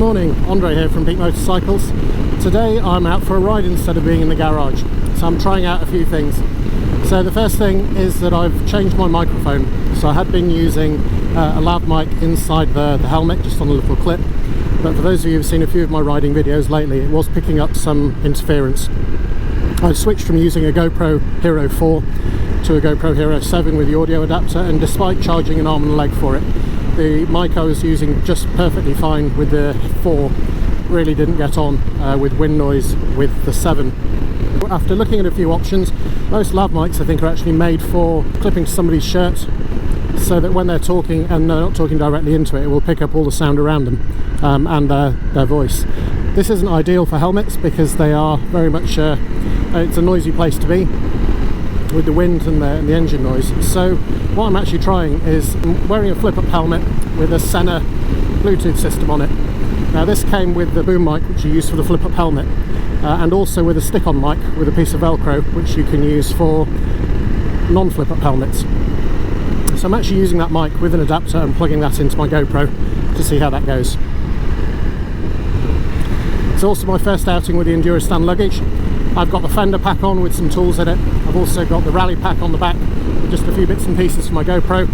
morning, Andre here from Peak Motorcycles. Today I'm out for a ride instead of being in the garage, so I'm trying out a few things. So the first thing is that I've changed my microphone. So I had been using a lav mic inside the helmet, just on a little clip, but for those of you who've seen a few of my riding videos lately, it was picking up some interference. I've switched from using a GoPro Hero 4 to a GoPro Hero 7 with the audio adapter, and despite charging an arm and a leg for it, the mic I was using just perfectly fine with the 4 really didn't get on with wind noise with the 7. After looking at a few options, most lav mics I think are actually made for clipping to somebody's shirt, so that when they're talking and they're not talking directly into it, it will pick up all the sound around them and their voice. This isn't ideal for helmets because they are very much it's a noisy place to be with the wind and the engine noise. So what I'm actually trying is wearing a flip-up helmet with a Sena Bluetooth system on it. Now this came with the boom mic which you use for the flip-up helmet, and also with a stick-on mic with a piece of Velcro which you can use for non-flip-up helmets. So I'm actually using that mic with an adapter and plugging that into my GoPro to see how that goes. It's also my first outing with the Enduristan luggage. I've got the Fender Pack on with some tools in it. I've also got the Rally Pack on the back with just a few bits and pieces for my GoPro,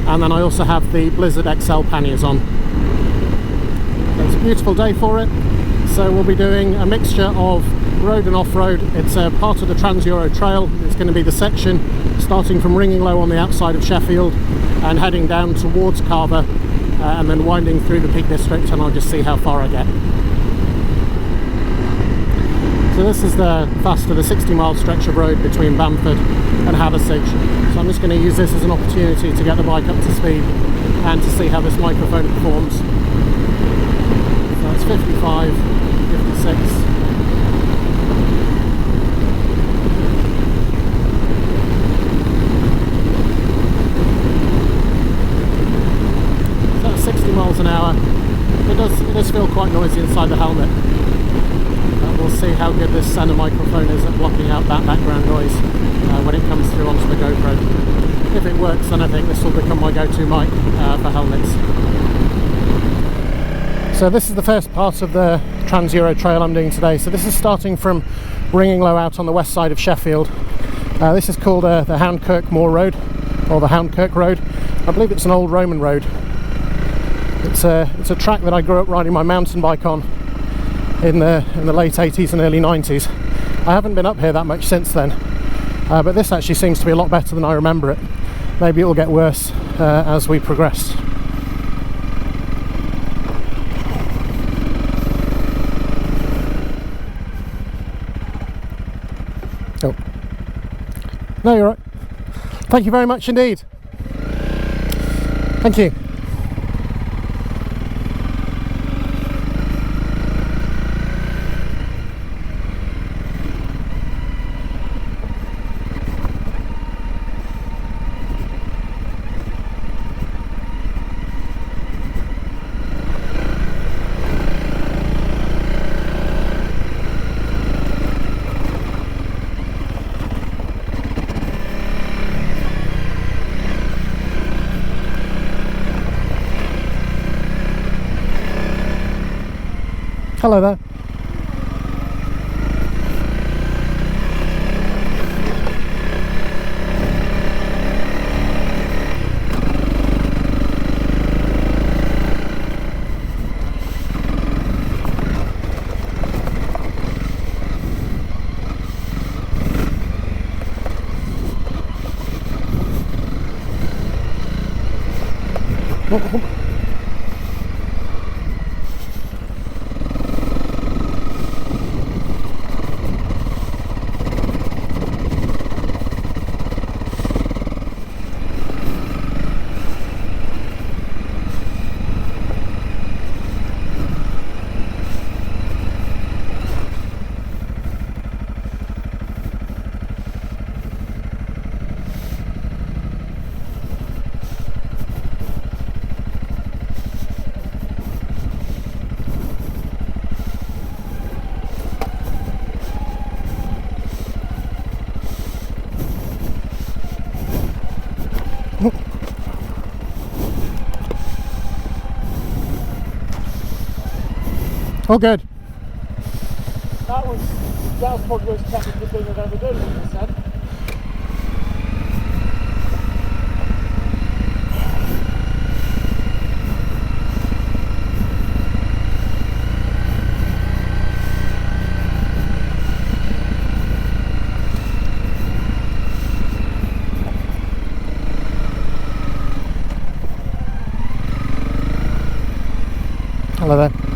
and then I also have the Blizzard XL panniers on. So it's a beautiful day for it, so we'll be doing a mixture of road and off-road. It's a part of the Trans-Euro Trail. It's going to be the section starting from Ringinglow on the outside of Sheffield and heading down towards Calver, and then winding through the Peak District, and I'll just see how far I get. So this is the 60-mile stretch of road between Bamford and Hathersage. So I'm just going to use this as an opportunity to get the bike up to speed and to see how this microphone performs. So it's 55, 56. So that's 60 miles an hour. It does feel quite noisy inside the helmet. We'll see how good this Sena microphone is at blocking out that background noise when it comes through onto the GoPro. If it works, then I think this will become my go-to mic for helmets. So this is the first part of the Trans-Euro Trail I'm doing today. So this is starting from Ringinglow out on the west side of Sheffield. This is called the Houndkirk Road, or the Houndkirk Road. I believe it's an old Roman road. It's a track that I grew up riding my mountain bike on in the late 80s and early 90s. I haven't been up here that much since then, but this actually seems to be a lot better than I remember it. Maybe it will get worse as we progress. Oh. No, you're right. Thank you very much indeed. Thank you. Hello there. All good. That was probably the most technical thing I've ever done with this head. Hello there.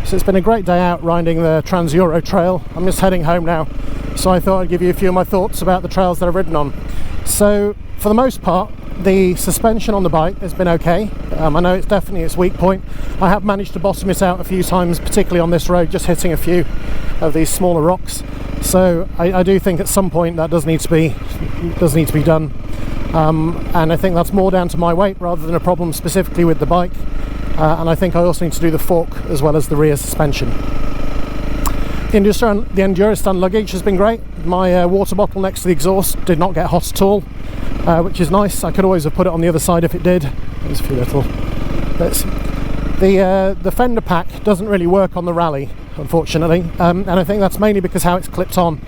So it's been a great day out riding the Trans-Euro trail. I'm just heading home now, so I thought I'd give you a few of my thoughts about the trails that I've ridden on. So for the most part, the suspension on the bike has been okay. I know it's definitely its weak point. I have managed to bottom it out a few times, particularly on this road, just hitting a few of these smaller rocks. So I do think at some point that does need to be done. And I think that's more down to my weight rather than a problem specifically with the bike. And I think I also need to do the fork as well as the rear suspension. The Enduristan luggage has been great. My water bottle next to the exhaust did not get hot at all, which is nice. I could always have put it on the other side if it did. There's a few little bits. The Fender Pack doesn't really work on the rally, unfortunately, and I think that's mainly because how it's clipped on.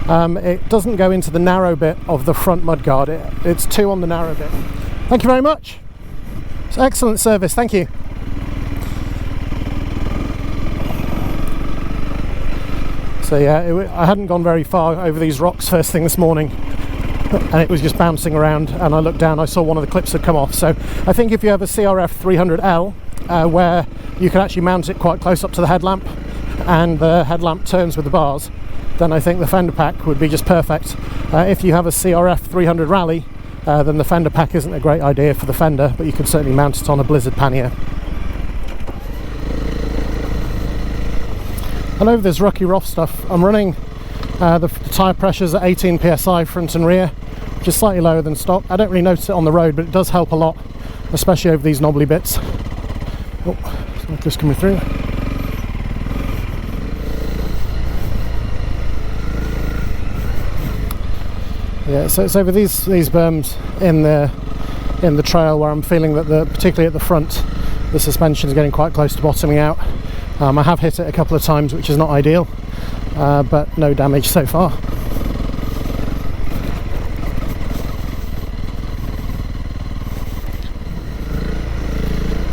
It doesn't go into the narrow bit of the front mudguard. It's two on the narrow bit. Thank you very much. It's excellent service, thank you. So yeah, I hadn't gone very far over these rocks first thing this morning, and it was just bouncing around, and I looked down, I saw one of the clips had come off. So I think if you have a CRF 300L where you can actually mount it quite close up to the headlamp and the headlamp turns with the bars, then I think the Fender Pack would be just perfect. If you have a CRF 300 Rally, then the Fender Pack isn't a great idea for the Fender, but you can certainly mount it on a Blizzard pannier. And over this rocky rough stuff, I'm running the tyre pressures at 18 psi front and rear, which is slightly lower than stock. I don't really notice it on the road, but it does help a lot, especially over these knobbly bits. Oh, it's just coming through. Yeah, so it's over these berms in the trail where I'm feeling that particularly at the front, the suspension is getting quite close to bottoming out. I have hit it a couple of times, which is not ideal, but no damage so far.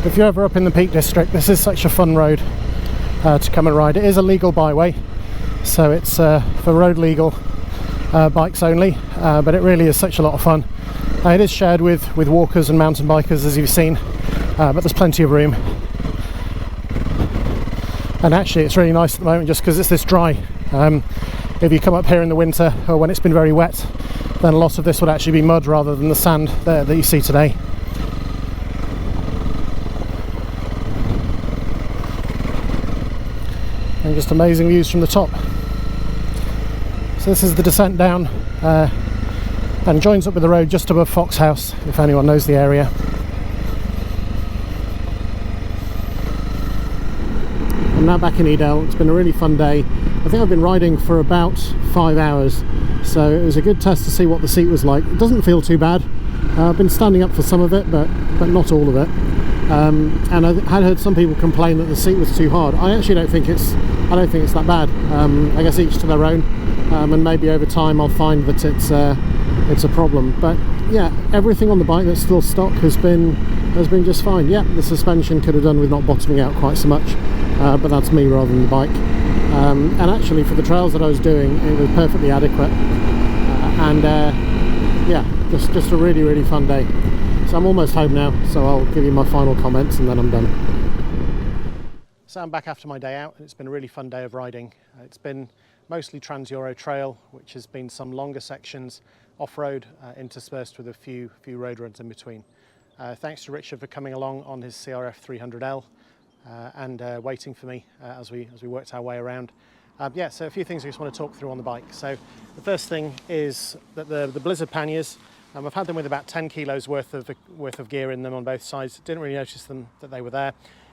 If you're ever up in the Peak District, this is such a fun road to come and ride. It is a legal byway, so it's for road legal bikes only, but it really is such a lot of fun. It is shared with walkers and mountain bikers, as you've seen, but there's plenty of room. And actually it's really nice at the moment just because it's this dry. If you come up here in the winter or when it's been very wet, then a lot of this would actually be mud rather than the sand there that you see today. And just amazing views from the top. So this is the descent down and joins up with the road just above Fox House, if anyone knows the area. I'm now back in Edale. It's been a really fun day. I think I've been riding for about 5 hours, so it was a good test to see what the seat was like. It doesn't feel too bad. I've been standing up for some of it, but not all of it. And I had heard some people complain that the seat was too hard. I actually don't think it's that bad. I guess each to their own, and maybe over time I'll find that it's a problem. But yeah, everything on the bike that's still stock has been just fine. Yeah, the suspension could have done with not bottoming out quite so much. But that's me rather than the bike. And actually for the trails that I was doing, it was perfectly adequate. Yeah, just a really, really fun day. So I'm almost home now, so I'll give you my final comments and then I'm done. So I'm back after my day out. It's been a really fun day of riding. It's been mostly Trans-Euro trail, which has been some longer sections off-road, interspersed with a few road runs in between. Thanks to Richard for coming along on his CRF 300L. And waiting for me as we worked our way around. Yeah, so a few things I just want to talk through on the bike. So the first thing is that the Blizzard panniers, I've had them with about 10 kilos worth of gear in them on both sides. Didn't really notice that they were there.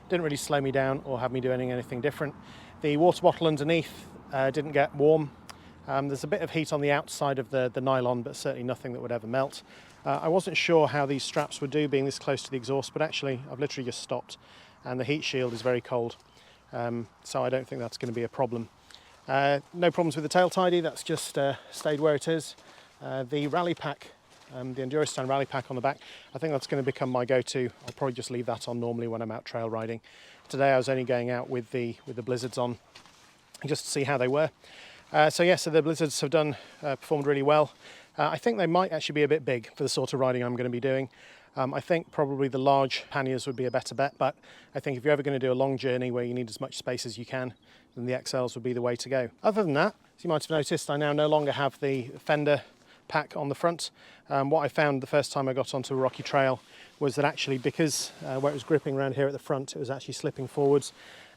Didn't really slow me down or have me doing anything different. The water bottle underneath didn't get warm. There's a bit of heat on the outside of the nylon, but certainly nothing that would ever melt. I wasn't sure how these straps would do being this close to the exhaust, but actually I've literally just stopped. And the heat shield is very cold, so I don't think that's going to be a problem. No problems with the tail tidy, that's just stayed where it is. The rally pack, the Enduristan rally pack on the back, I think that's going to become my go-to. I'll probably just leave that on normally when I'm out trail riding. Today I was only going out with the Blizzards on, just to see how they were. So the Blizzards have performed really well. I think they might actually be a bit big for the sort of riding I'm going to be doing. I think probably the large panniers would be a better bet, but I think if you're ever going to do a long journey where you need as much space as you can, then the XLs would be the way to go. Other than that, as you might have noticed, I now no longer have the Fender Pack on the front. What I found the first time I got onto a rocky trail was that actually, because where it was gripping around here at the front, it was actually slipping forwards,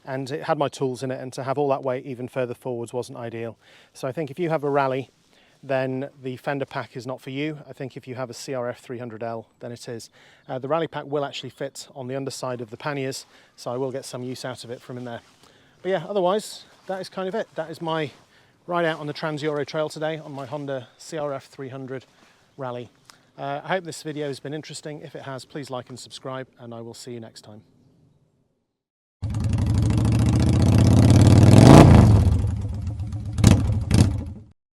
and it had my tools in it, and to have all that weight even further forwards wasn't ideal. So I think if you have a rally, then the Fender Pack is not for you. I think if you have a CRF 300L, then it is. The rally pack will actually fit on the underside of the panniers, so I will get some use out of it from in there. But yeah, otherwise, that is kind of it. That is my ride out on the Trans-Euro Trail today on my Honda CRF 300 Rally. I hope this video has been interesting. If it has, please like and subscribe, and I will see you next time.